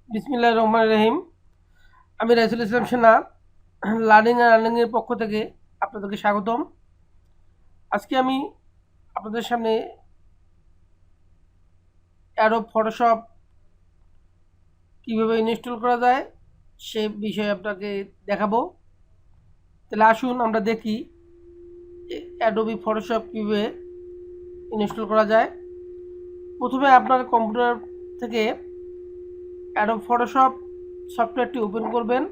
বিসমিল্লাহির রহমানির রহিম। আমি রাইসুল ইসলাম সেনা লার্নিং অ্যান্ড আর্নিংয়ের পক্ষ থেকে আপনাদেরকে স্বাগতম। আজকে আমি আপনাদের সামনে অ্যাডোব ফটোশপ কীভাবে ইনস্টল করা যায় সে বিষয়ে আপনাকে দেখাবো। তাহলে আসুন আমরা দেখি অ্যাডোবি ফটোশপ কীভাবে ইনস্টল করা যায়। প্রথমে আপনার কম্পিউটার থেকে অ্যাডোব ফটোশপ সফটওয়্যারটি ওপেন করবেন।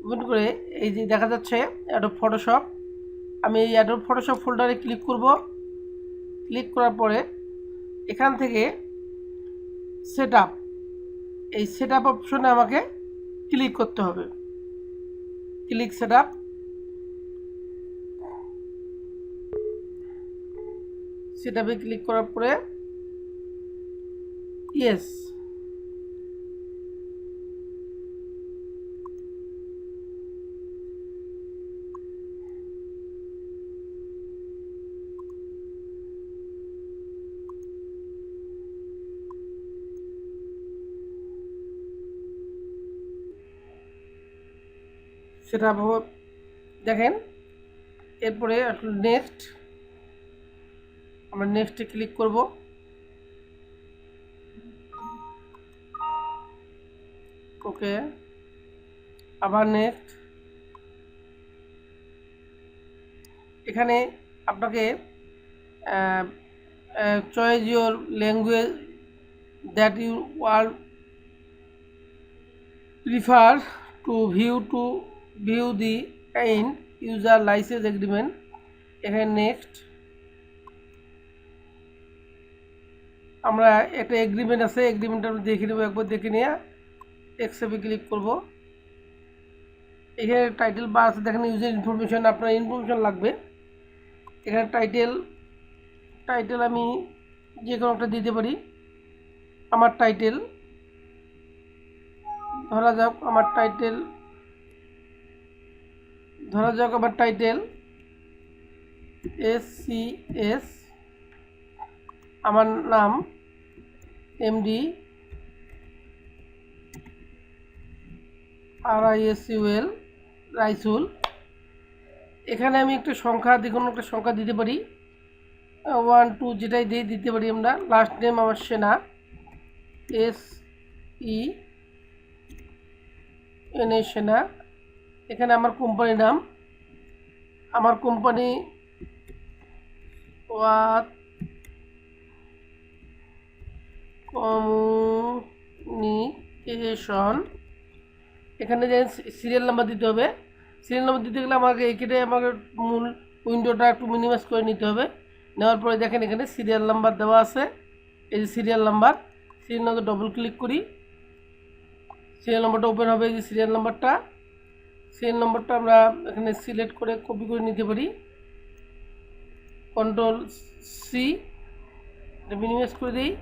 ওপেন করে এই যে দেখা যাচ্ছে অ্যাডোব ফটোশপ, আমি এই অ্যাডোব ফটোশপ ফোল্ডারে ক্লিক করব। ক্লিক করার পরে এখান থেকে সেট আপ, এই সেট আপ অপশনে আমাকে ক্লিক করতে হবে। ক্লিক সেট আপ, সেট আপে ক্লিক করার পরে ইয়েস, সেট আপ দেখেন। এরপরে নেক্সট, আমরা নেক্সটে ক্লিক করব। ওকে, আবার নেক্সট। এখানে আপনাকে choice your language that you are prefer to view the end user license agreement, এখানে নেক্সট। আমরা একটা এগ্রিমেন্ট আছে, এগ্রিমেন্টটা আমরা দেখে নেব, একবার দেখে নিয়ে অ্যাকসেপ্টে ক্লিক করব। এখানে টাইটেল বার আছে দেখেন, ইউজার ইনফরমেশন, আপনার ইনফরমেশন লাগবে। এখানে টাইটেল আমি যে কোনো একটা দিতে পারি। আমার টাইটেল ধরা যাক, আমার টাইটেল SCS, আমার নাম MD RISUL, রাইসুল। এখানে আমি একটা সংখ্যা, দেখুন একটা সংখ্যা দিতে পারি, 1 2 যেটাই দিতে পারি আমরা। লাস্ট নেম আমার সেনা, SENA সেনা। এখানে আমার কোম্পানি নাম, আমার কোম্পানি ওয়াত কমিউনিকেশন। এখানে যে সিরিয়াল নাম্বার দিতে হবে। সিরিয়াল নাম্বার দিতে গেলে আমাকে এখানে আমাকে মূল উইন্ডোটা একটু মিনিমাইজ করে নিতে হবে। নেওয়ার পরে দেখেন এখানে সিরিয়াল নাম্বার দেওয়া আছে, এই যে সিরিয়াল নাম্বার ডবল ক্লিক করি, সিরিয়াল নাম্বারটা ওপেন হবে। এই যে সিরিয়াল নাম্বারটা আমরা এখানে সিলেক্ট করে কপি করে নিতে পারি, Ctrl+C, মিনিমাইজ করে দিই।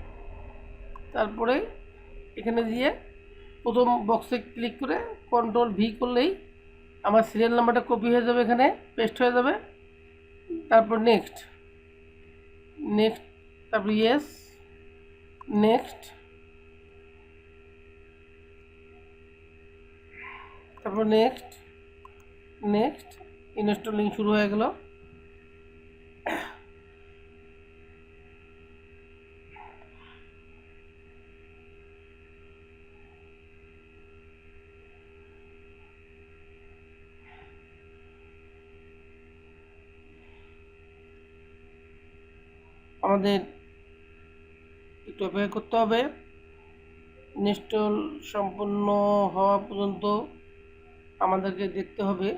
তারপরে এখানে দিয়ে প্রথম বক্সে ক্লিক করে Ctrl+V করলেই আমার সিরিয়াল নাম্বারটা কপি হয়ে যাবে, এখানে পেস্ট হয়ে যাবে। তারপর নেক্সট, তারপর ইয়েস, নেক্সট, তারপর নেক্সট। ইনস্টলিং শুরু হয়ে গেল। আমাদের একটু অপেক্ষা করতে হবে, ইনস্টল সম্পূর্ণ হওয়া পর্যন্ত আমাদেরকে দেখতে হবে।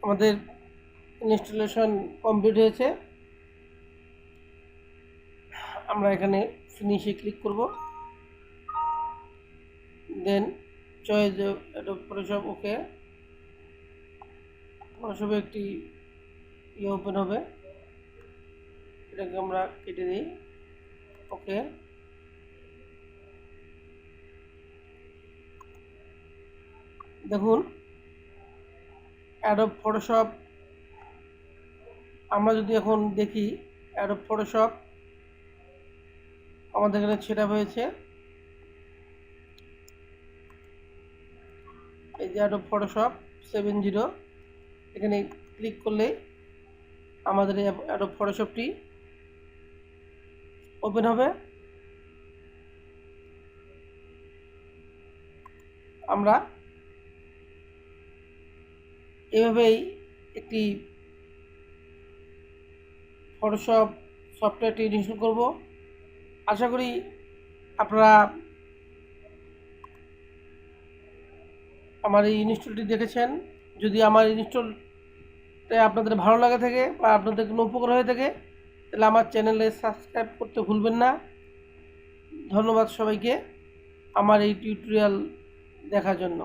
আমাদের ইনস্টলেশন কমপ্লিট হয়েছে। আমরা এখানে ফিনিশে ক্লিক করব, দেন চয়েস অ্যাডোব ফটোশপ, ওকে। ফটোশপে একটি ওপেন হবে, এটাকে আমরা কেটে দিই, ওকে। দেখুন অ্যাডোব ফটোশপ, আমরা যদি এখন দেখি অ্যাডোব ফটোশপ আমাদের এখানে সেট আপ হয়েছে। এই যে অ্যাডোব ফটোশপ 7.0, এখানে ক্লিক করলে আমাদের এই অ্যাডোব ফটোশপটি ওপেন হবে। আমরা এভাবেই একটি ফটোশপ সফটওয়্যারটি ইনস্টল করব। আশা করি আপনারা আমার এই ইনস্টলটি দেখেছেন। যদি আমার ইনস্টলটা আপনাদের ভালো লাগে থাকে বা আপনাদের কোনো উপকার হয়ে থাকে, তাহলে আমার চ্যানেলে সাবস্ক্রাইব করতে ভুলবেন না। ধন্যবাদ সবাইকে আমার এই টিউটোরিয়াল দেখার জন্য।